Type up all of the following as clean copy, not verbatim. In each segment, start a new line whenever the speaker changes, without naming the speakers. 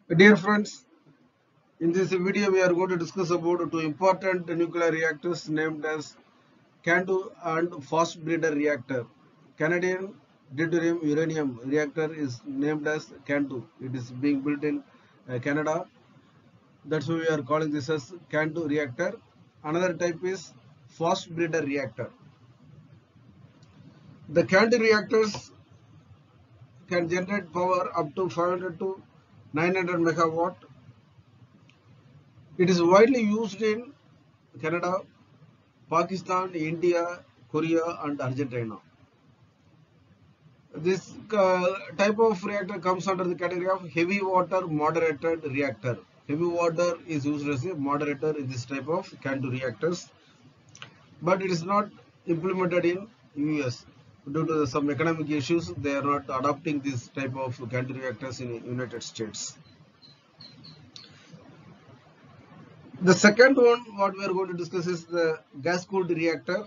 Dear friends, in this video we are going to discuss about two important nuclear reactors named as Candu and fast breeder reactor. Canadian deuterium uranium reactor is named as Candu. It is being built in Canada. That's why we are calling this as Candu reactor. Another type is fast breeder reactor. The Candu reactors can generate power up to 500 to 900 megawatt. It is widely used in Canada, Pakistan, India, Korea, and Argentina. This type of reactor comes under the category of heavy water moderated reactor. Heavy water is used as a moderator in this type of Candu reactors, but it is not implemented in US due to some economic issues. They are not adopting this type of Candu reactors in United States. The second one, what we are going to discuss is the gas-cooled reactor.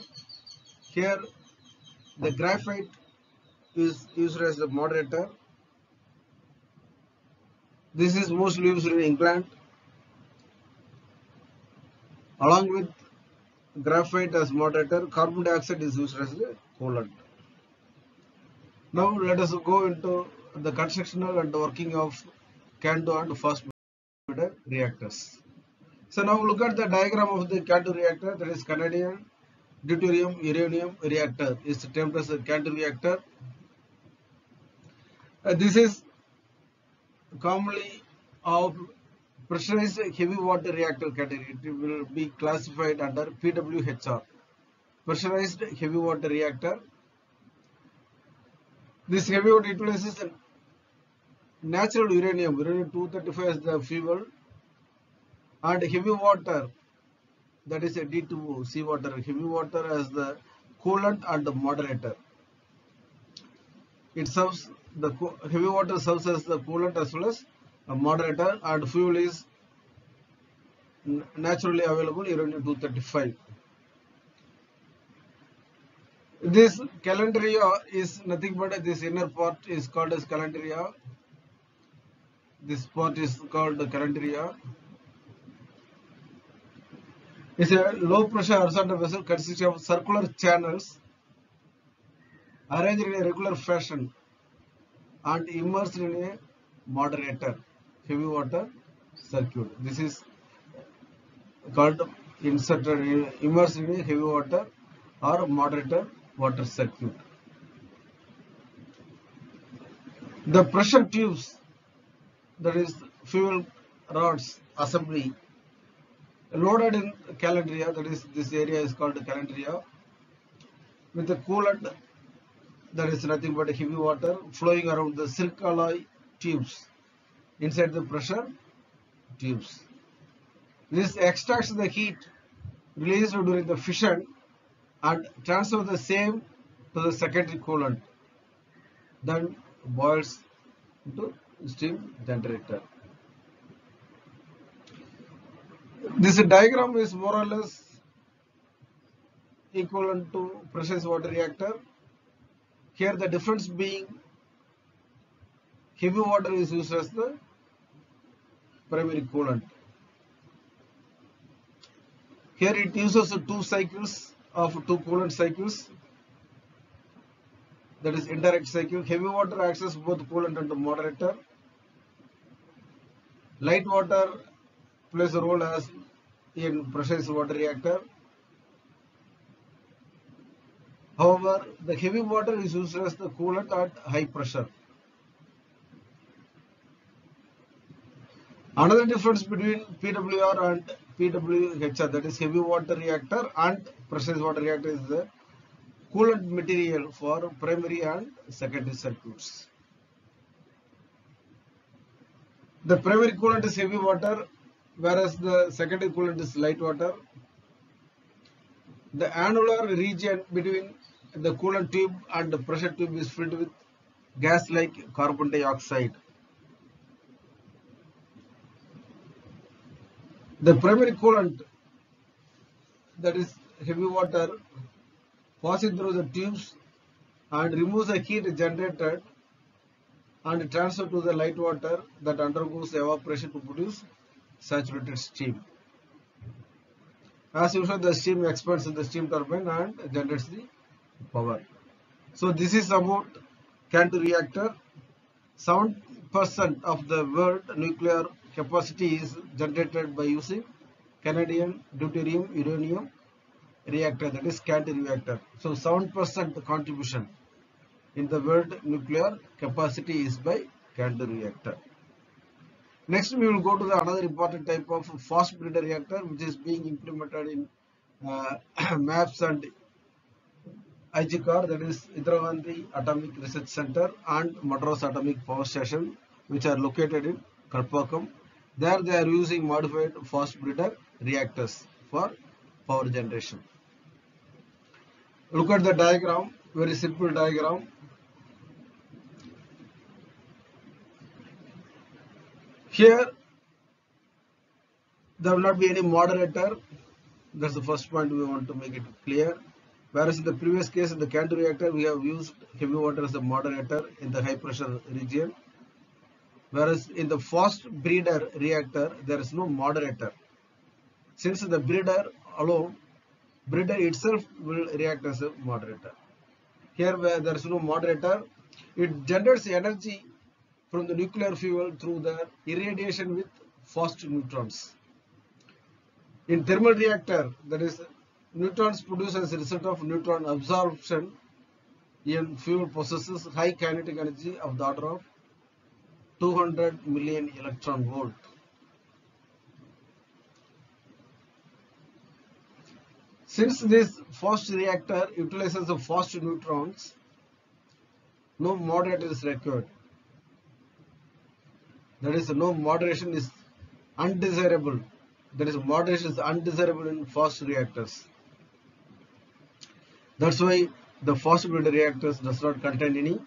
Here, the graphite is used as a moderator. This is mostly used in England. Along with graphite as moderator, carbon dioxide is used as a coolant. Now let us go into the constructional and working of Candu and fast breeder reactors. So now look at the diagram of the Candu reactor, that is Canadian deuterium uranium reactor. It's termed as a Candu reactor. This is commonly of pressurized heavy water reactor category. It will be classified under PWHR, pressurized heavy water reactor. This heavy water utilizes natural uranium 235 as the fuel, and heavy water, that is a D2O, seawater, heavy water as the coolant and the moderator. It serves the heavy water serves as the coolant as well as a moderator, and fuel is naturally available uranium 235. This calandria is nothing but this inner part is called as calandria. This part is called the calandria. It's a low pressure horizontal vessel consisting of circular channels arranged in a regular fashion and immersed in a moderator heavy water circuit. This is called immersed in a heavy water or moderator water circuit. The pressure tubes, that is fuel rods assembly, loaded in calandria, that is this area is called calandria, with the coolant, that is nothing but heavy water flowing around the silk alloy tubes inside the pressure tubes. This extracts the heat released during the fission and transfer the same to the secondary coolant, then boils into steam generator. This diagram is more or less equivalent to pressurized water reactor. Here the difference being heavy water is used as the primary coolant. Here it uses two cycles of two coolant cycles, that is indirect cycle. Heavy water acts as both coolant and moderator. Light water plays a role as in pressurized water reactor. However, the heavy water is used as the coolant at high pressure. Another difference between PWR and PWHR, that is heavy water reactor and pressurized water reactor, is the coolant material for primary and secondary circuits. The primary coolant is heavy water, whereas the secondary coolant is light water. The annular region between the coolant tube and the pressure tube is filled with gas like carbon dioxide. The primary coolant, that is heavy water, passes through the tubes and removes the heat generated and transferred to the light water that undergoes evaporation to produce saturated steam. As usual, the steam expands in the steam turbine and generates the power. So this is about Candu reactor. 7% of the world nuclear capacity is generated by using Canadian deuterium uranium reactor, that is Candu reactor. So 7% contribution in the world nuclear capacity is by Candu reactor. Next, we will go to the another important type of fast breeder reactor, which is being implemented in MAPS and IGCAR, that is Indira Gandhi Atomic Research Center and Madras Atomic Power Station, which are located in Kalpakkam. There they are using modified fast breeder reactors for power generation. Look at the diagram, very simple diagram. Here there will not be any moderator. That's the first point we want to make it clear. Whereas in the previous case, in the Candu reactor, we have used heavy water as a moderator in the high pressure region. Whereas in the fast breeder reactor, there is no moderator. Since the breeder itself will react as a moderator. Here where there is no moderator, it generates energy from the nuclear fuel through the irradiation with fast neutrons. In thermal reactor, that is neutrons produced as a result of neutron absorption in fuel possesses high kinetic energy of the order of 200 million electron volt. Since this fast reactor utilizes the fast neutrons, no moderator is required. That is, no moderation is undesirable. That is, moderation is undesirable in fast reactors. That's why the fast breeder reactors does not contain any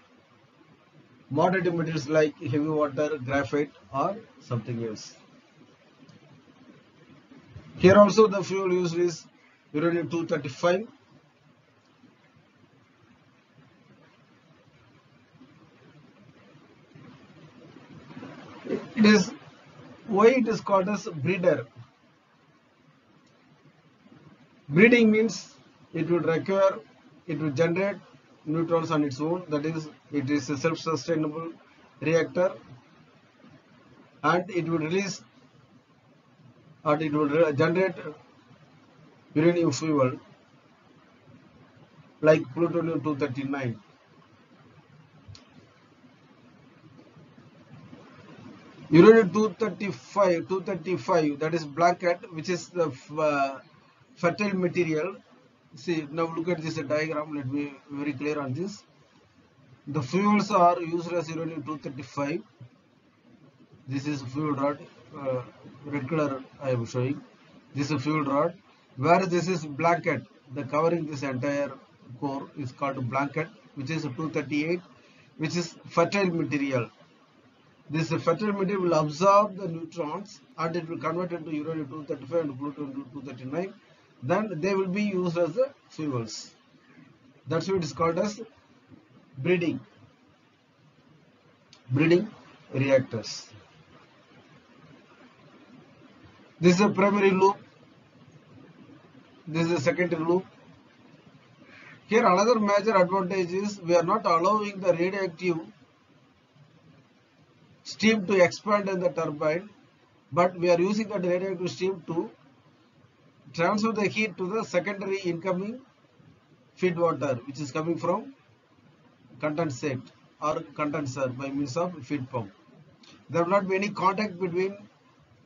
moderating materials like heavy water, graphite or something else. Here also the fuel used is uranium-235. It is why it is called as breeder. Breeding means it will generate neutrons on its own. That is, it is a self-sustainable reactor, and it will release or it will generate uranium fuel like plutonium-239. Uranium-235, that is blanket, which is the fertile material. See, now look at this diagram. Let me be very clear on this. The fuels are used as uranium-235. This is fuel rod, red color I am showing. This is fuel rod, whereas this is blanket. The covering this entire core is called blanket, which is 238, which is fertile material. This fertile material will absorb the neutrons and it will convert into uranium-235 and plutonium-239. Then they will be used as the fuels. That's why it is called as breeding reactors. This is a primary loop. This is a secondary loop. Here another major advantage is we are not allowing the radioactive steam to expand in the turbine, but we are using that radioactive steam to transfer the heat to the secondary incoming feed water, which is coming from condensate or condenser by means of feed pump. There will not be any contact between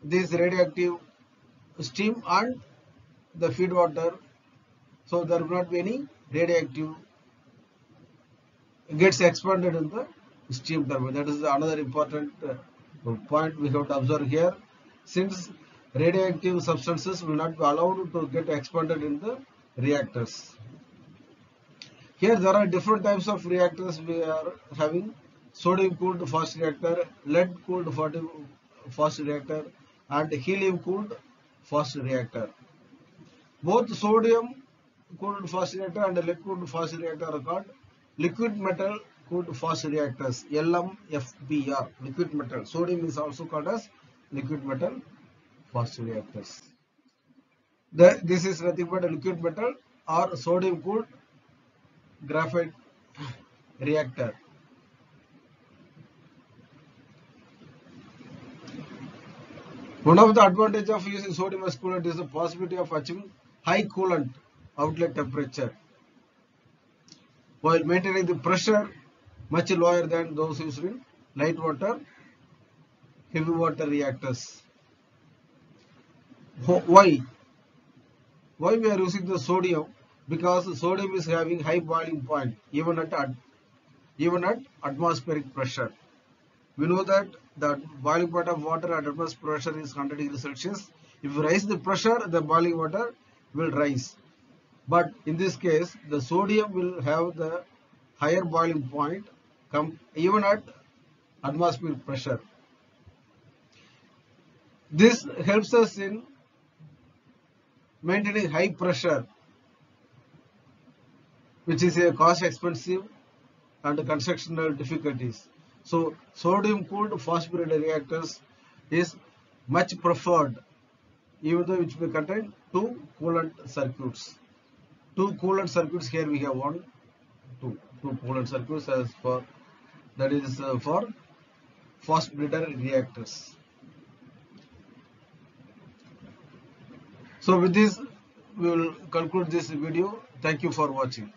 this radioactive steam and the feed water, so there will not be any radioactive gets expanded in the steam turbine. That is another important point we have to observe here. Since radioactive substances will not be allowed to get expanded in the reactors. Here there are different types of reactors we are having: sodium cooled fast reactor, lead cooled fast reactor and helium cooled fast reactor. Both sodium cooled fast reactor and lead cooled fast reactor are called liquid metal cooled fast reactors, LMFBR, liquid metal. Sodium is also called as liquid metal fast reactors. This is nothing but a liquid metal or sodium cooled graphite reactor. One of the advantages of using sodium as coolant is the possibility of achieving high coolant outlet temperature while maintaining the pressure much lower than those used in light water, heavy water reactors. Why? Why we are using the sodium? Because sodium is having high boiling point even at atmospheric pressure. We know that the boiling point of water at atmospheric pressure is 100 degrees Celsius. If you raise the pressure, the boiling water will rise. But in this case, the sodium will have the higher boiling point even at atmospheric pressure. This helps us in maintaining high pressure, which is a cost expensive and constructional difficulties. So sodium cooled phosphorus reactors is much preferred, even though it may contain two coolant circuits. Two coolant circuits here we have two coolant circuits as for that is for phosphorus reactors. So with this we will conclude this video. Thank you for watching.